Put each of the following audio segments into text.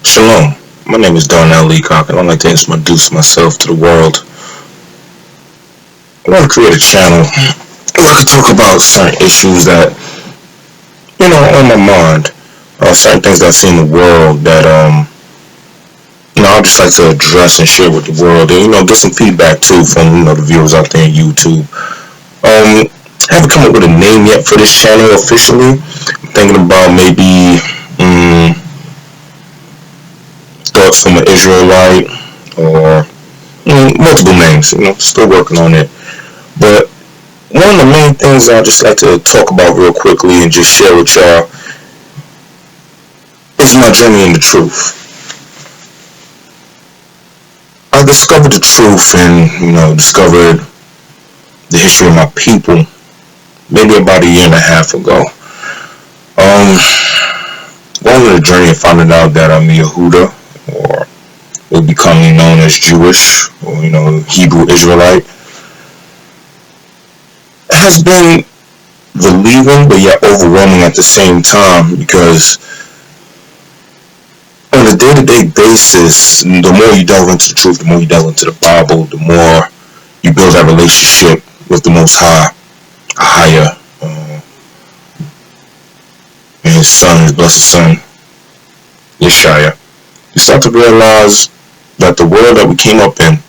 Shalom. My name is Darnell Leacock, and I'd like to introduce myself to the world. I want to create a channel where I can talk about certain issues that, on my mind, certain things that I see in the world that, I'd just like to address and share with the world, and, get some feedback, too, from, the viewers out there on YouTube. I haven't come up with a name yet for this channel officially. I'm thinking about maybe, thoughts from an Isrealite, or multiple names, still working on it. But one of the main things I'd just like to talk about real quickly and just share with y'all is my journey in the truth. I discovered the truth and, discovered the history of my people maybe about a year and a half ago. Going on the journey and finding out that I'm a Yehuda, or will become known as Jewish, or Hebrew Israelite, has been relieving but yet overwhelming at the same time, because on a day-to-day basis, the more you delve into the truth, the more you delve into the Bible, the more you build that relationship with the Most High, a higher, and His Son, His blessed Son, Yeshaya. You start to realize that the world that we came up in,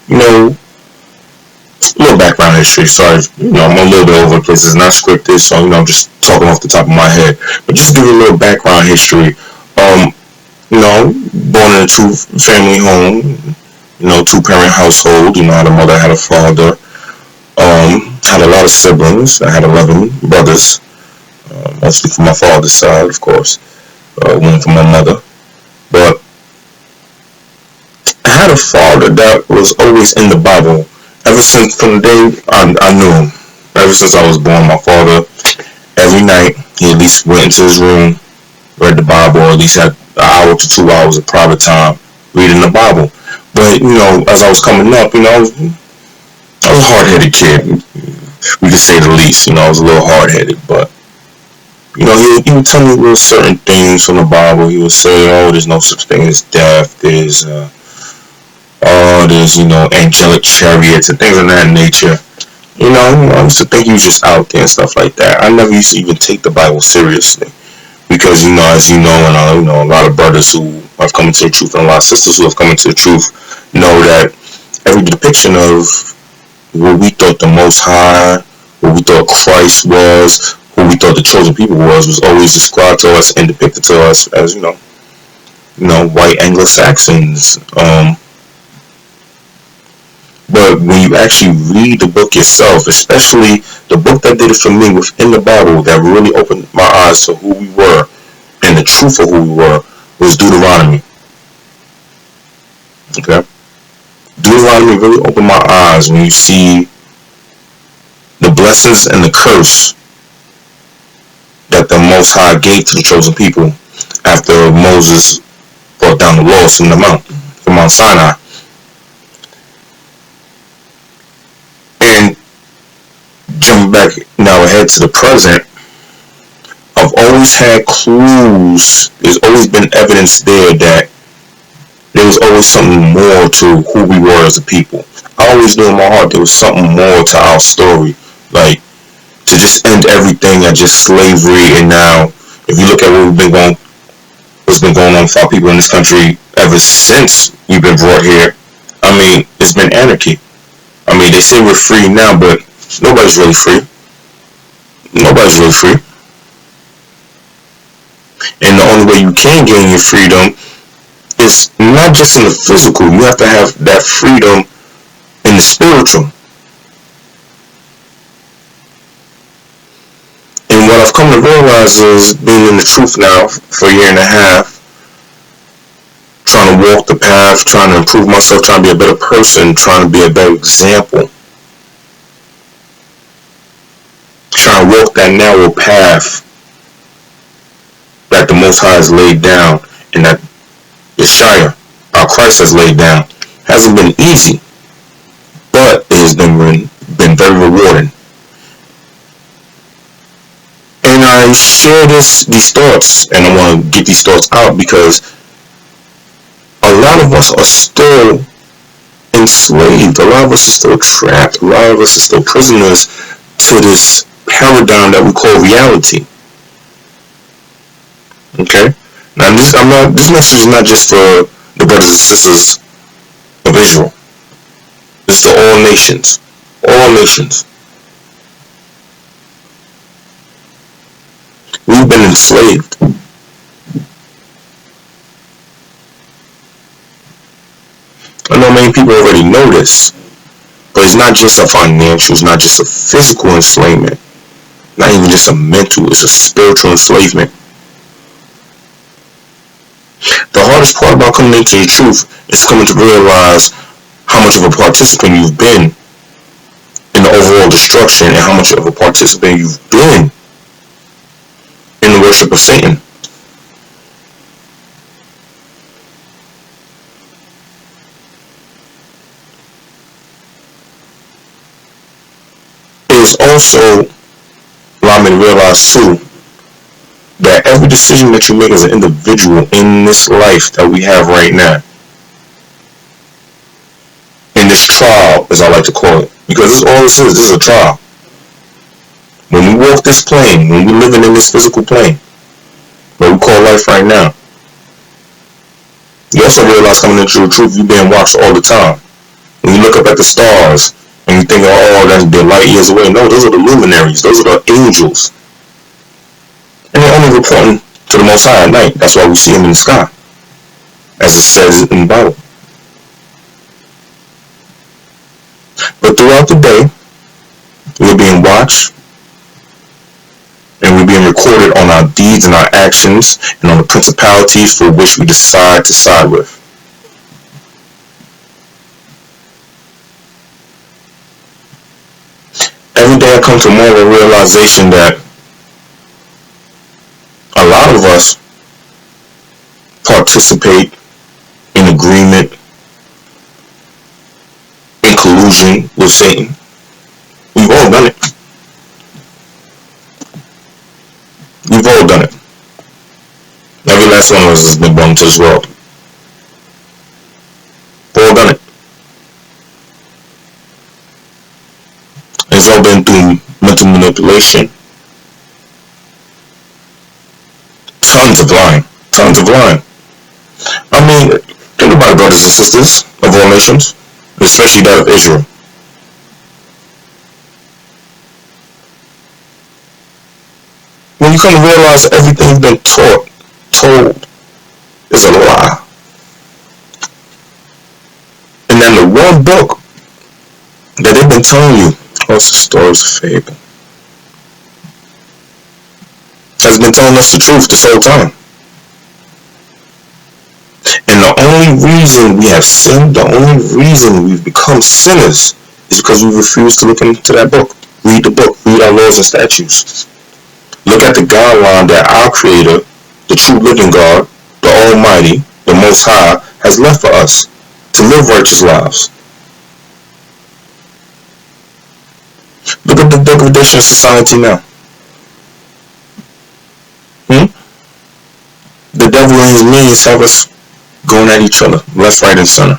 a little background history, sorry, I'm a little bit over the place, it's not scripted, so, I'm just talking off the top of my head, but just give you a little background history. Born in a two-family home, two-parent household, I had a mother, I had a father, had a lot of siblings, I had 11 brothers, mostly from my father's side, of course, one from my mother, but I had a father that was always in the Bible. Ever since from the day I knew him, ever since I was born, my father, every night, he at least went into his room, read the Bible, or at least had an hour to 2 hours of private time reading the Bible. But, as I was coming up, I was a hard-headed kid, we could say the least. I was a little hard-headed, but, he would tell me little certain things from the Bible. He would say, there's no such thing as death, there's angelic chariots and things of that nature. I used to think he was just out there and stuff like that. I never used to even take the Bible seriously, because, as and a lot of brothers who have come into the truth, and a lot of sisters who have come into the truth, know that every depiction of what we thought the Most High, what we thought Christ was, who we thought the chosen people was always described to us and depicted to us as, white Anglo-Saxons. But when you actually read the book yourself, especially the book that did it for me within the Bible, that really opened my eyes to who we were and the truth of who we were, was Deuteronomy. Okay? Deuteronomy really opened my eyes when you see the blessings and the curse that the Most High gave to the chosen people after Moses brought down the laws from Mount Sinai. And jumping back now ahead to the present, I've always had clues, there's always been evidence there that there was always something more to who we were as a people. I always knew in my heart there was something more to our story. Like, to just end everything at just slavery, and now, if you look at what's been going on for our people in this country ever since we've been brought here, it's been anarchy. They say we're free now, but nobody's really free. Nobody's really free. And the only way you can gain your freedom is not just in the physical. You have to have that freedom in the spiritual. And what I've come to realize is, being in the truth now for a year and a half, trying to walk the path, trying to improve myself, trying to be a better person, trying to be a better example, trying to walk that narrow path that the Most High has laid down, and that Yeshaya, our Christ, has laid down, hasn't been easy, but it has been very rewarding. And I share these thoughts, and I want to get these thoughts out because lot of us are still enslaved. A lot of us are still trapped. A lot of us are still prisoners to this paradigm that we call reality. Okay? Now this message is not just for the brothers and sisters of Israel. This is for all nations. All nations. We've been enslaved. I know many people already know this, but it's not just a financial, it's not just a physical enslavement, not even just a mental, it's a spiritual enslavement. The hardest part about coming into the truth is coming to realize how much of a participant you've been in the overall destruction and how much of a participant you've been in the worship of Satan. It is also allowed me to realize too that every decision that you make as an individual in this life that we have right now, in this trial, as I like to call it, because this is all this is a trial. When we walk this plane, when we're living in this physical plane, what we call life right now, you also realize coming into the truth, you're being watched all the time. When you look up at the stars, and you think, oh, they're light years away. No, those are the luminaries. Those are the angels. And they're only reporting to the Most High at night. That's why we see them in the sky, as it says in the Bible. But throughout the day, we're being watched, and we're being recorded on our deeds and our actions, and on the principalities for which we decide to side with. Every day I come to more of a realization that a lot of us participate in agreement, in collusion with Satan. We've all done it. We've all done it. Every last one of us has been born to this world. We've all done it. It's all been through mental manipulation. Tons of lying. Tons of lying. I mean, think about it, brothers and sisters of all nations, especially that of Israel. When you come to realize everything you've been told, is a lie. And then the one book that they've been telling you, oh, it's a story, it's a fable, has been telling us the truth this whole time. And the only reason we have sinned, the only reason we've become sinners is because we refuse to look into that book. Read the book, read our laws and statutes. Look at the guideline that our Creator, the true living God, the Almighty, the Most High, has left for us to live righteous lives. Look at the degradation of society now. The devil and his minions have us going at each other, left, right, and center.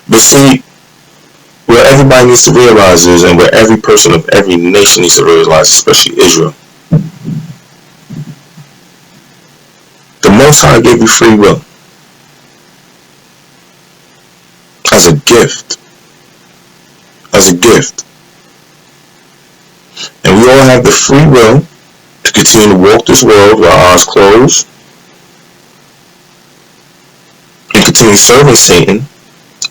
But see, where everybody needs to realize is, and where every person of every nation needs to realize, especially Israel, the Most High gave you free will as a gift. As a gift. And we all have the free will to continue to walk this world with our eyes closed and continue serving Satan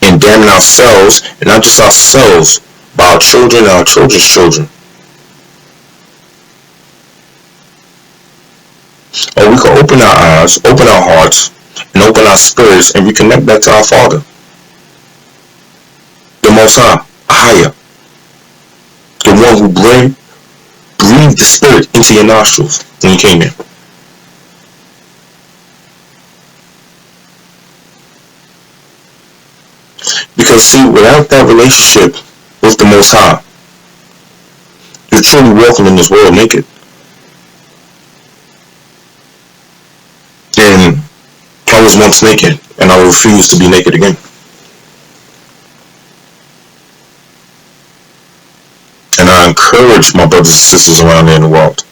and damning ourselves, and not just ourselves, but our children and our children's children. Or we can open our eyes, open our hearts, and open our spirits and reconnect back to our Father, the Most High, higher, the one who breathed the Spirit into your nostrils when you came here. Because see, without that relationship with the Most High, you're truly walking in this world naked. And was once naked, and I will refuse to be naked again. And I encourage my brothers and sisters around there in the world.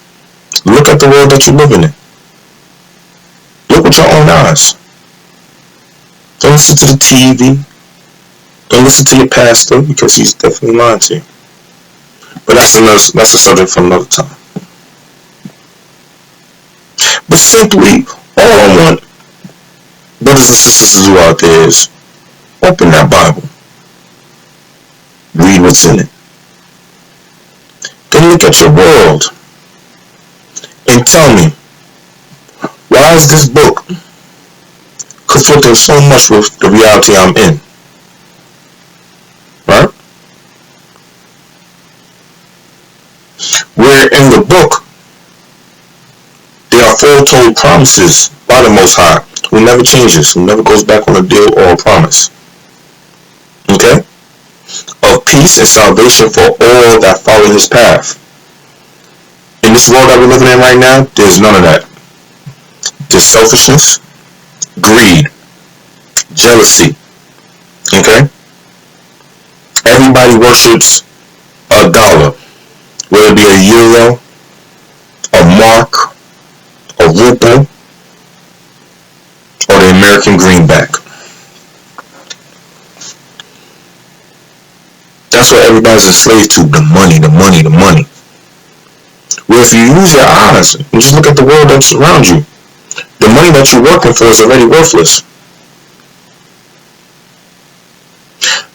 Look at the world that you're living in. Look with your own eyes. Don't listen to the TV. Don't listen to your pastor, because he's definitely lying to you. But that's a subject for another time. But simply, all I want brothers and sisters to do out there is open that Bible. Read what's in it. Then look at your world and tell me, why is this book conflicting so much with the reality I'm in? Right? Where in the book there are foretold promises by the Most High, who never changes, who never goes back on a deal or a promise. Okay? Of peace and salvation for all that follow his path. In this world that we're living in right now, there's none of that. There's selfishness, greed, jealousy. Okay? Everybody worships a dollar, whether it be a euro, a mark, a ruble, or the American greenback. That's what everybody's enslaved to, the money, the money, the money. Well, if you use your eyes and just look at the world that's around you, the money that you're working for is already worthless.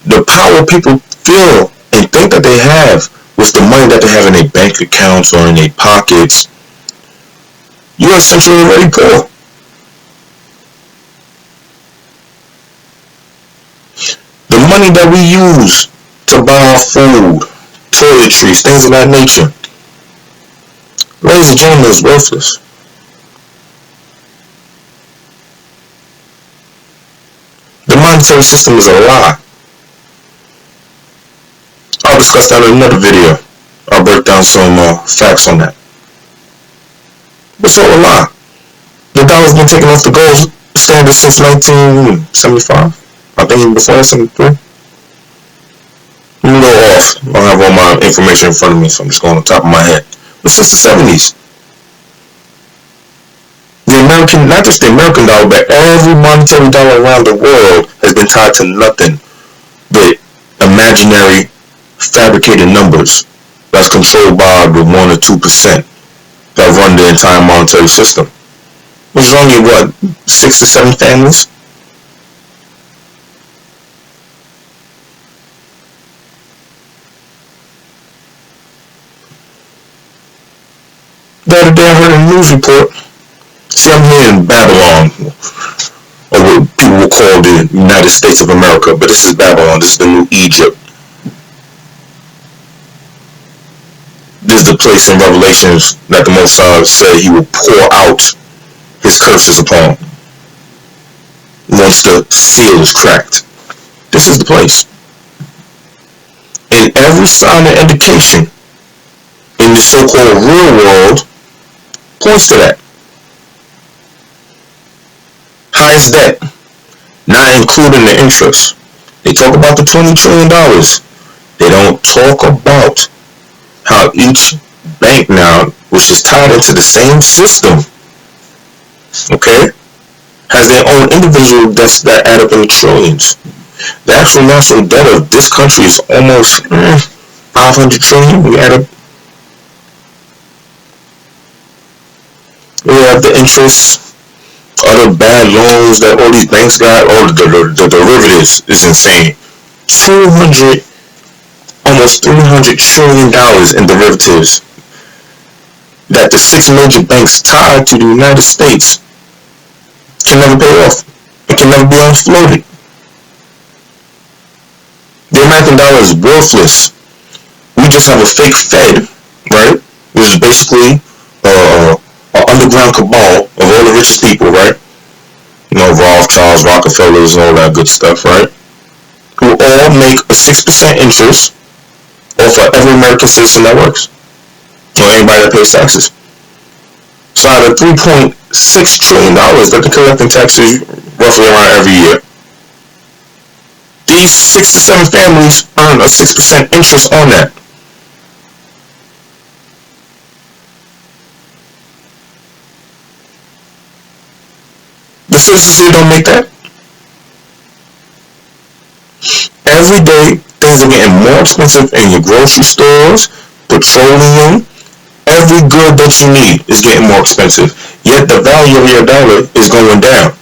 The power people feel and think that they have with the money that they have in their bank accounts or in their pockets, you're essentially already poor. The money that we use to buy our food, toiletries, things of that nature, ladies and gentlemen, is worthless. The monetary system is a lie. I'll discuss that in another video. I'll break down some facts on that. It's all a lie. The dollar's been taken off the gold standard since 1975. I think even before that, 73. Let me go off. I don't have all my information in front of me, so I'm just going on top of my head. But since the 70s, the American, not just the American dollar, but every monetary dollar around the world has been tied to nothing but imaginary, fabricated numbers that's controlled by the 1 or 2% that run the entire monetary system. Which is only, 6 to 7 families? The other day I heard a news report. See, I'm here in Babylon, or what people will call the United States of America, but this is Babylon. This is the new Egypt. This is the place in Revelations that the Most High said he will pour out his curses upon once the seal is cracked. This is the place. And every sign and indication in the so-called real world points to that. Highest debt, not including the interest. They talk about the $20 trillion. They don't talk about how each bank now, which is tied into the same system, okay, has their own individual debts that add up in the trillions. The actual national debt of this country is almost 500 trillion. We add up. We have the interest, other bad loans that all these banks got, all the derivatives is insane. 200, almost $300 trillion in derivatives that the 6 major banks tied to the United States can never pay off. It can never be unfloated. The American dollar is worthless. We just have a fake Fed, right? Which is basically an underground cabal of all the richest people, right? You know, Rothschilds, Rockefellers, all that good stuff, right? Who all make a 6% interest off of every American citizen that works, or anybody that pays taxes. So out of $3.6 trillion that they're collecting taxes roughly around every year. These 6 to 7 families earn a 6% interest on that. The citizens here don't make that. Every day, things are getting more expensive in your grocery stores, petroleum, every good that you need is getting more expensive. Yet the value of your dollar is going down.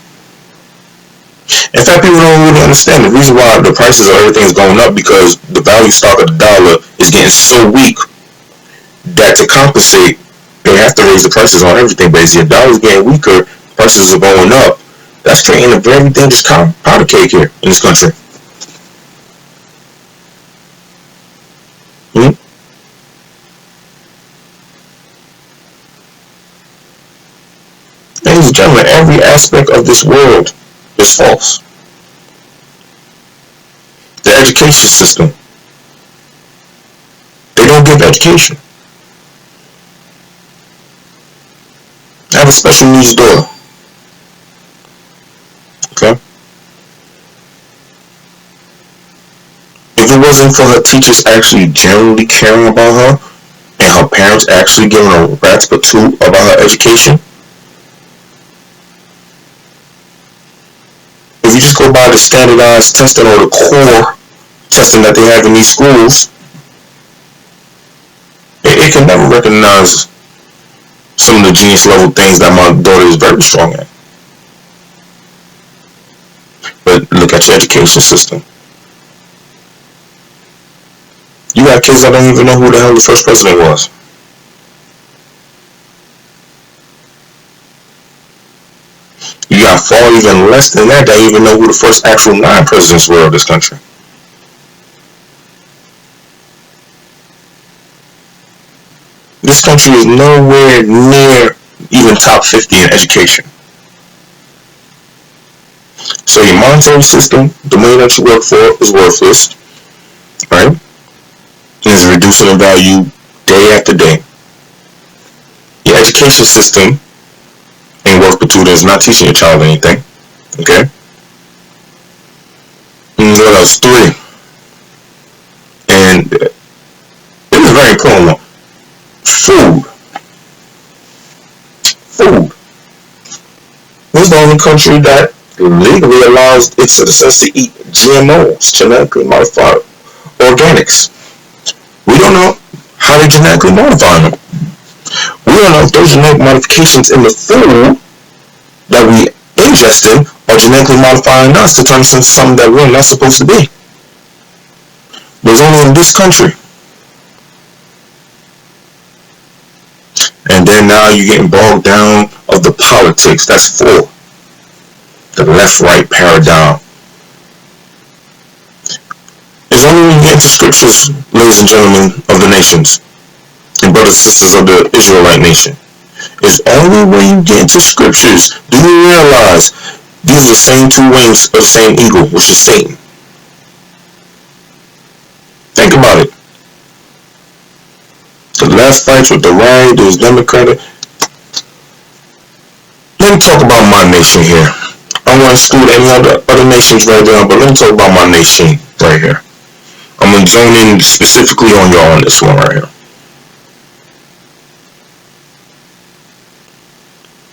In fact, people don't really understand the reason why the prices of everything is going up, because the value stock of the dollar is getting so weak that to compensate, they have to raise the prices on everything. But as your dollar is getting weaker, prices are going up. That's creating a very dangerous powder cake here in this country. Hmm? Ladies and gentlemen, every aspect of this world is false. The education system, they don't give education. I have a special needs daughter. Okay? If it wasn't for her teachers actually genuinely caring about her and her parents actually giving a rat's patoot about her education, if you just go by the standardized testing or the core testing that they have in these schools, it can never recognize some of the genius level things that my daughter is very strong at. But look at your education system. You got kids that don't even know who the hell the first president was. You got far even less than that even know who the first actual 9 presidents were of this country. This country is nowhere near even top 50 in education. So your monetary system, the money that you work for, is worthless, right? It is reducing in value day after day. Your education system ain't worth patoot. It's not teaching your child anything. Okay? And what else? 3. And this is a very important one. Food. Food. This is the only country that legally allows its citizens to eat GMOs, genetically modified organics. We don't know how they genetically modify them. We don't know if those genetic modifications in the food that we ingesting are genetically modifying us to turn us into something that we're not supposed to be. But it's only in this country. And then now you're getting bogged down of the politics. That's 4. The left-right paradigm. It's only when you get into scriptures, ladies and gentlemen of the nations, and brothers and sisters of the Isrealite nation. It's only when you get into scriptures do you realize these are the same 2 wings of the same eagle, which is Satan. Think about it. The left fights with the right, there's Democratic. Let me talk about my nation here. I don't want to exclude any other nations right now, but let me talk about my nation right here. I'm going to zone in specifically on y'all on this one right here.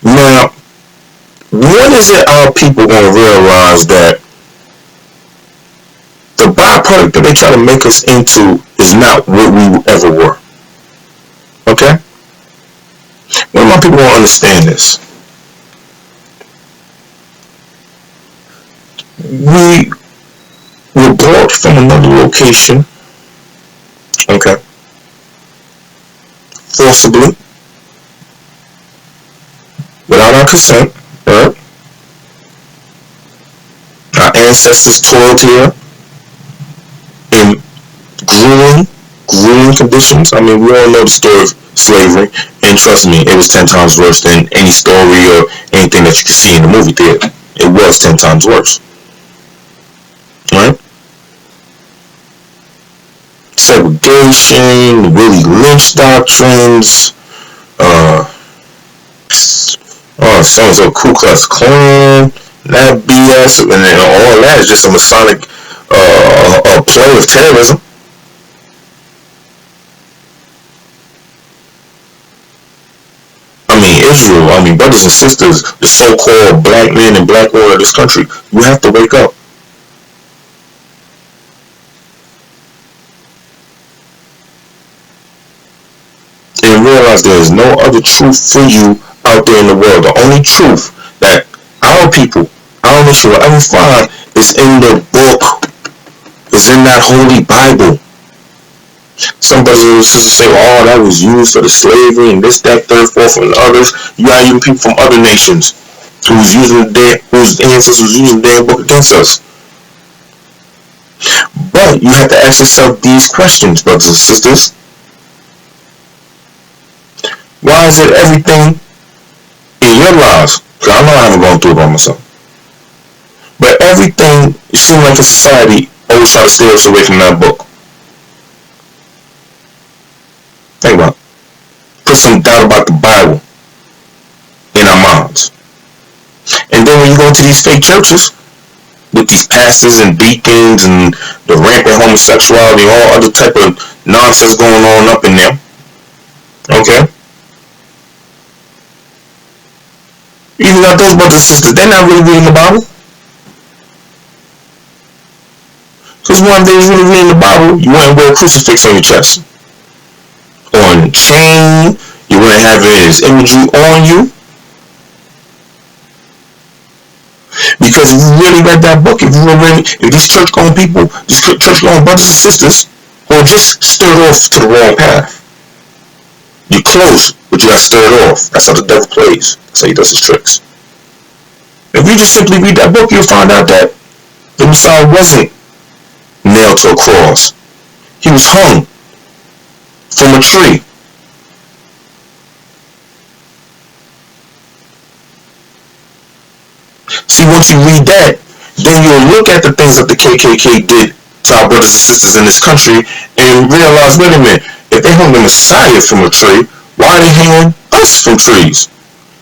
Now, when is it our people going to realize that the byproduct that they try to make us into is not what we ever were? Okay? When my people won't understand this, we were brought from another location, okay, forcibly, without our consent, right? Our ancestors toiled here in grueling conditions. I mean, we all know the story of slavery, and trust me, it was 10 times worse than any story or anything that you could see in the movie theater. It was 10 times worse. Right? Segregation, Willie Lynch doctrines, so-and-so Ku Klux Klan, that BS. that's and then all that is just a Masonic play of terrorism. I mean, Israel, I mean, brothers and sisters, the so-called black men and black women of this country, you have to wake up. And realize there is no other truth for you out there in the world. The only truth that our people, our nation will ever find is in the book, is in that holy Bible. Some brothers and sisters say, oh, that was used for the slavery and this, that, third, fourth, and others. You got even people from other nations whose ancestors was using the damn book against us. But you have to ask yourself these questions, brothers and sisters. Why is it everything in your lives? Because I know I haven't gone through it by myself. But everything, it seems like a society always try to steer us away from that book. Think about it. Put some doubt about the Bible in our minds. And then when you go to these fake churches with these pastors and deacons and the rampant homosexuality, all other type of nonsense going on up in there. Okay? Even got those brothers and sisters, they're not really reading the Bible. Because one day you really reading the Bible, you wouldn't wear a crucifix on your chest. On chain, you wouldn't have his imagery on you. Because if you really read that book, if these church-going people, these church-going brothers and sisters, who are just stirred off to the wrong path. You're close, but you got stirred off. That's how the devil plays. That's how he does his tricks. If you just simply read that book, you'll find out that the Messiah wasn't nailed to a cross. He was hung from a tree. See, once you read that, then you'll look at the things that the KKK did to our brothers and sisters in this country and realize, wait a minute, if they hung the Messiah from a tree, why are they hanging us from trees?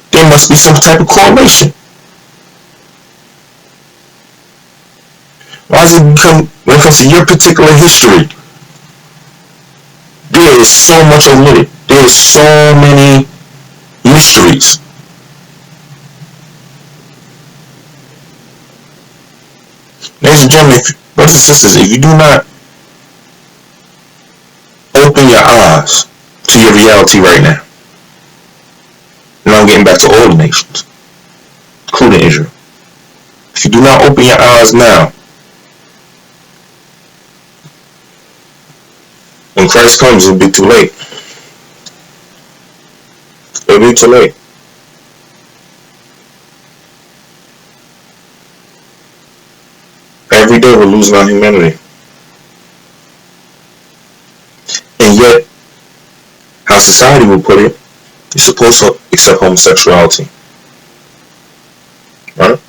There must be some type of correlation. Why does it become, when it comes to your particular history, there is so much omitted. There is so many mysteries. Ladies and gentlemen, brothers and sisters, if you do not open your eyes to your reality right now, and I'm getting back to all the nations, including Israel, if you do not open your eyes now, when Christ comes, it'll be too late. It'll be too late. Every day we're losing our humanity. And yet, how society will put it, you're supposed to accept homosexuality. Right?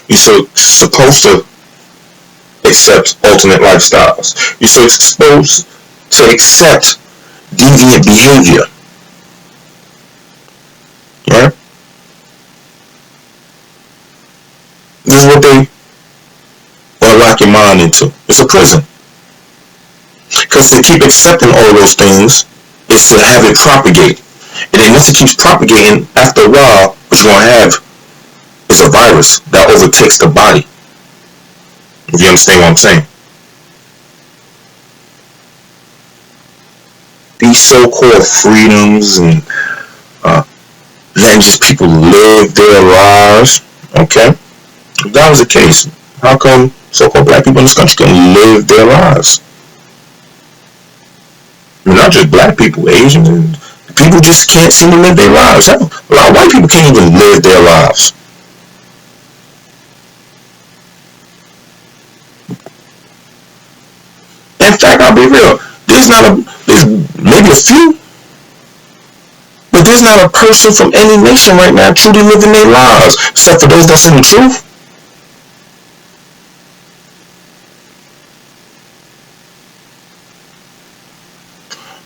You're supposed to accept alternate lifestyles. You're supposed to accept deviant behavior. Right? This is what they want to lock your mind into. It's a prison. Because to keep accepting all those things is to have it propagate. And then once it keeps propagating, after a while, what you're going to have is a virus that overtakes the body. If you understand what I'm saying. These so-called freedoms and letting just people live their lives, okay? If that was the case, how come so-called black people in this country can live their lives? I mean, not just black people, Asians, and people just can't seem to live their lives. A lot of white people can't even live their lives. In fact, I'll be real. There's maybe a few, but there's not a person from any nation right now truly living their lives, except for those that's in the truth.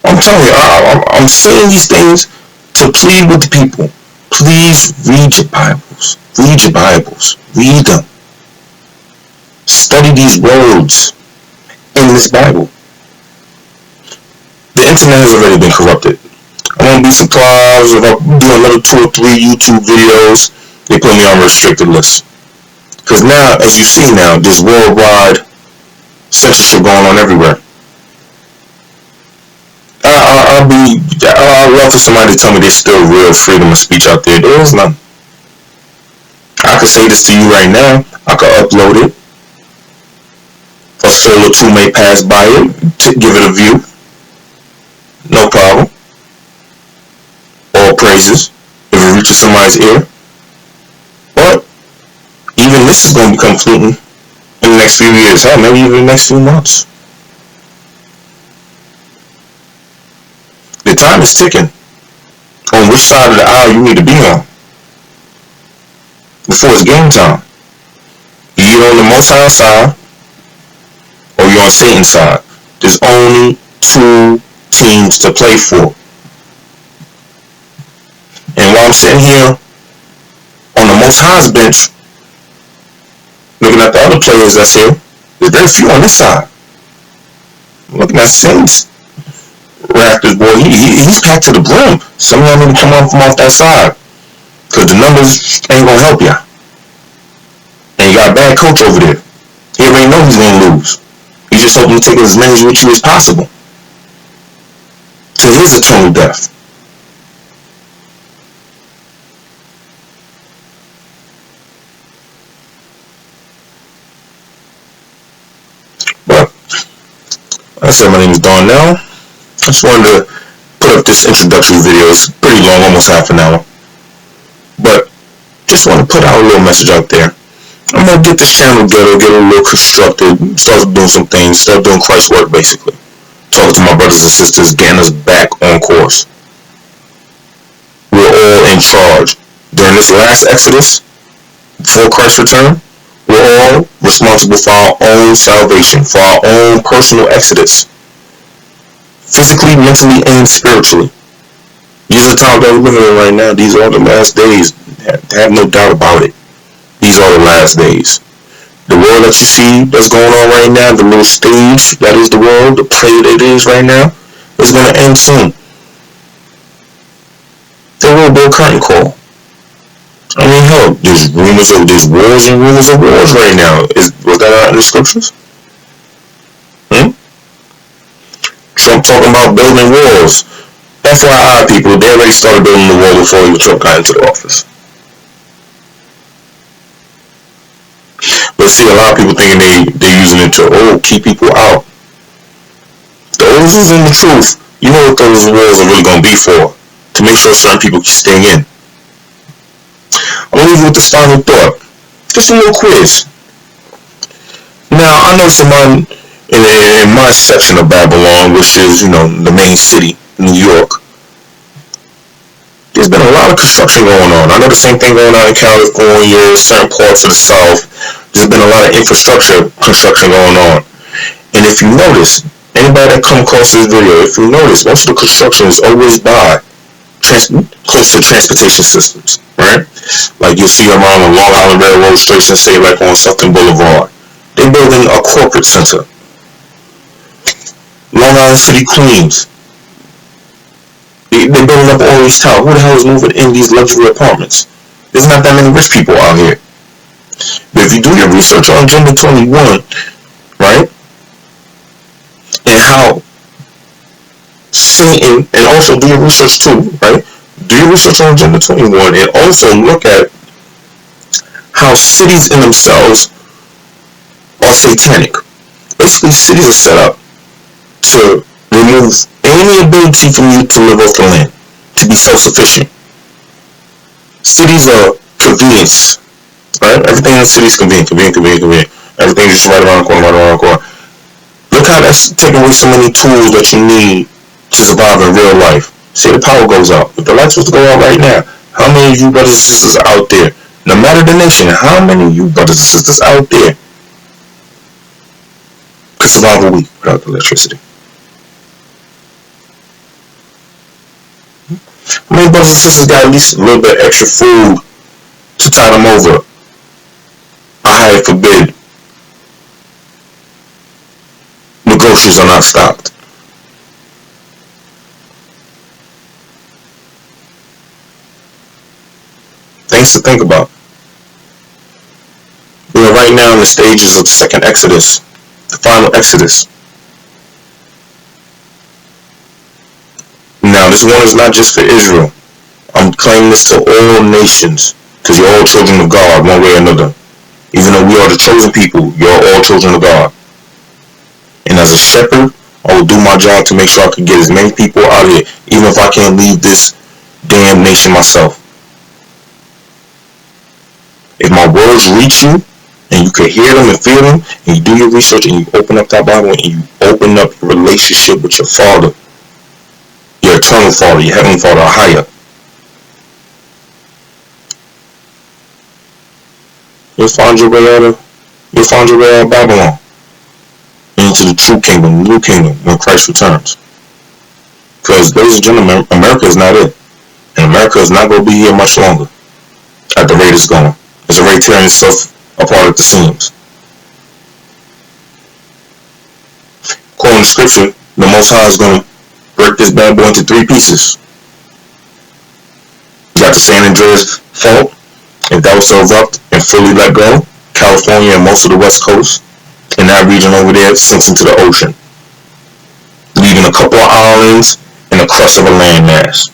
I'm telling you, I'm saying these things to plead with the people. Please read your Bibles. Read your Bibles. Read them. Study these words in this Bible. The internet has already been corrupted. I won't be surprised if I do another 2 or 3 YouTube videos, they put me on a restricted list. Because now, as you see now, there's worldwide censorship going on everywhere. I'd love for somebody to tell me there's still real freedom of speech out there. There is none. I could say this to you right now. I could upload it. A soul or two may pass by it to give it a view. No problem. All praises if it reaches somebody's ear. But even this is going to become fleeting in the next few years. Hell, maybe even the next few months. The time is ticking on which side of the aisle you need to be on before it's game time. You're on the Most High side or you're on Satan's side. There's only 2 teams to play for. And while I'm sitting here on the Most High's bench, looking at the other players that's here, there's very few on this side. Looking at Saints Raptors, boy, he's packed to the brim. Some of y'all need to come off from off that side, because the numbers ain't gonna help ya. And you got a bad coach over there. He already know he's gonna lose. He's just hoping to take as many with you as possible to his eternal death. But like I said, my name is Darnell. I just wanted to put up this introductory video. It's pretty long, almost half an hour. But just want to put out a little message out there. I'm going to get this channel together, get a little constructed, start doing some things, start doing Christ's work, basically. Talking to my brothers and sisters, getting us back on course. We're all in charge. During this last Exodus, before Christ's return, we're all responsible for our own salvation, for our own personal exodus. Physically, mentally, and spiritually. These are the times that we're living in right now. These are the last days. Have no doubt about it. These are the last days. The world that you see that's going on right now, the little stage that is the world, the play that it is right now, is going to end soon. There will be a curtain call. I mean, hell, there's wars and rumors of wars right now. Was that out in the scriptures? Trump talking about building walls. FYI, people, they already started building the wall before Trump got into the office. But see, a lot of people thinking they're using it to, keep people out. Those who's in the truth, you know what those walls are really going to be for. To make sure certain people can stay in. I'm going to leave you with this final thought. Just a little quiz. Now, I know someone in my section of Babylon, which is, the main city, New York, there's been a lot of construction going on. I know the same thing going on in California, certain parts of the South. There's been a lot of infrastructure construction going on. And if you notice, anybody that come across this video, if you notice, most of the construction is always by close to transportation systems, right? Like you'll see around the Long Island Railroad Station, say like on Sufton Boulevard. They're building a corporate center. Long Island City, Queens. They're building up all these towers. Who the hell is moving in these luxury apartments? There's not that many rich people out here. But if you do your research on Agenda 21, right? And how Satan, and also do your research too, right? Do your research on Agenda 21 and also look at how cities in themselves are satanic. Basically, cities are set up to remove any ability from you to live off the land, to be self-sufficient. Cities are convenience, right? Everything in the city is convenient. Everything's just right around the corner. Look how that's taking away so many tools that you need to survive in real life. Say the power goes out. If the lights was to go out right now, how many of you brothers and sisters out there, no matter the nation, how many of you brothers and sisters out there could survive a week without electricity? How many brothers and sisters got at least a little bit extra food to tide them over? I highly forbid riches are not stopped. Things to think about. We are right now in the stages of the second Exodus, the final Exodus. Now, this one is not just for Israel. I'm claiming this to all nations, because you're all children of God, one way or another. Even though we are the chosen people, you're all children of God. And as a shepherd, I will do my job to make sure I can get as many people out of here, even if I can't leave this damn nation myself. If my words reach you, and you can hear them and feel them, and you do your research, and you open up that Bible, and you open up your relationship with your Father, your eternal Father, your heavenly Father, or higher, you'll find your way out of Babylon into the true kingdom, the new kingdom, when Christ returns. Because, ladies and gentlemen, America is not it. And America is not going to be here much longer at the rate it's going. It's already tearing itself apart at the seams. According to Scripture, the Most High is going to break this bad boy into 3 pieces. You got the San Andreas Fault. If that was to erupt and fully let go, California and most of the West Coast, and that region over there sinks into the ocean, leaving a couple of islands and a crust of a landmass.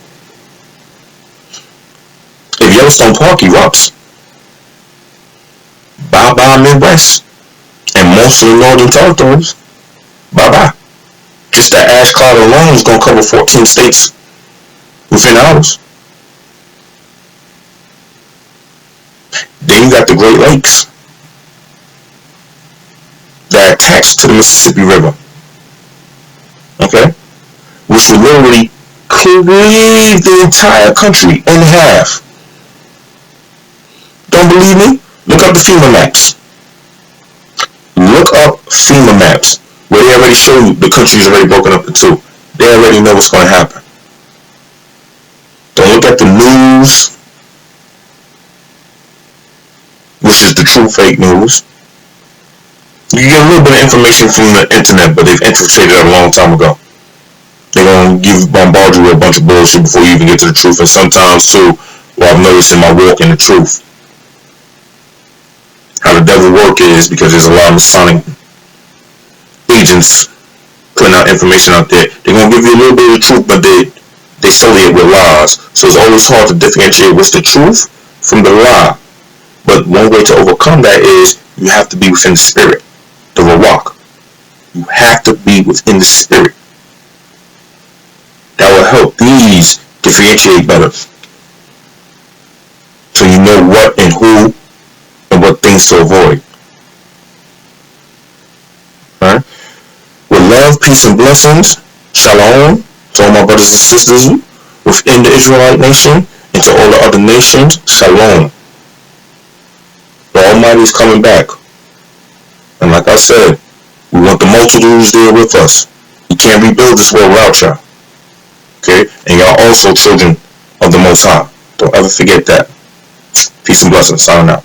If Yellowstone Park erupts, bye-bye Midwest, and most of the northern territories, bye-bye. Just that ash cloud alone is going to cover 14 states within hours. Then you got the Great Lakes that are attached to the Mississippi River, okay, which will literally cleave the entire country in half. Don't believe me? Look up the FEMA maps. Look up FEMA maps where they already show you the country is already broken up in 2. They already know what's going to happen. Don't look at the news, which is the true fake news. You can get a little bit of information from the internet, but they've infiltrated it a long time ago. They're going to bombard you with a bunch of bullshit before you even get to the truth. And sometimes, too, what I've noticed in my walk in the truth, how the devil work is because there's a lot of Masonic agents putting out information out there. They're going to give you a little bit of the truth, but they sully it with lies. So it's always hard to differentiate what's the truth from the lie. But one way to overcome that is you have to be within the spirit, the Ruach. You have to be within the spirit. That will help these differentiate better. So you know what and who and what things to avoid. Alright? With love, peace, and blessings, shalom to all my brothers and sisters within the Israelite nation and to all the other nations, shalom. The Almighty is coming back. And like I said, we want the multitudes there with us. You can't rebuild this world without y'all. Okay? And y'all also children of the Most High. Don't ever forget that. Peace and blessings. Signing out.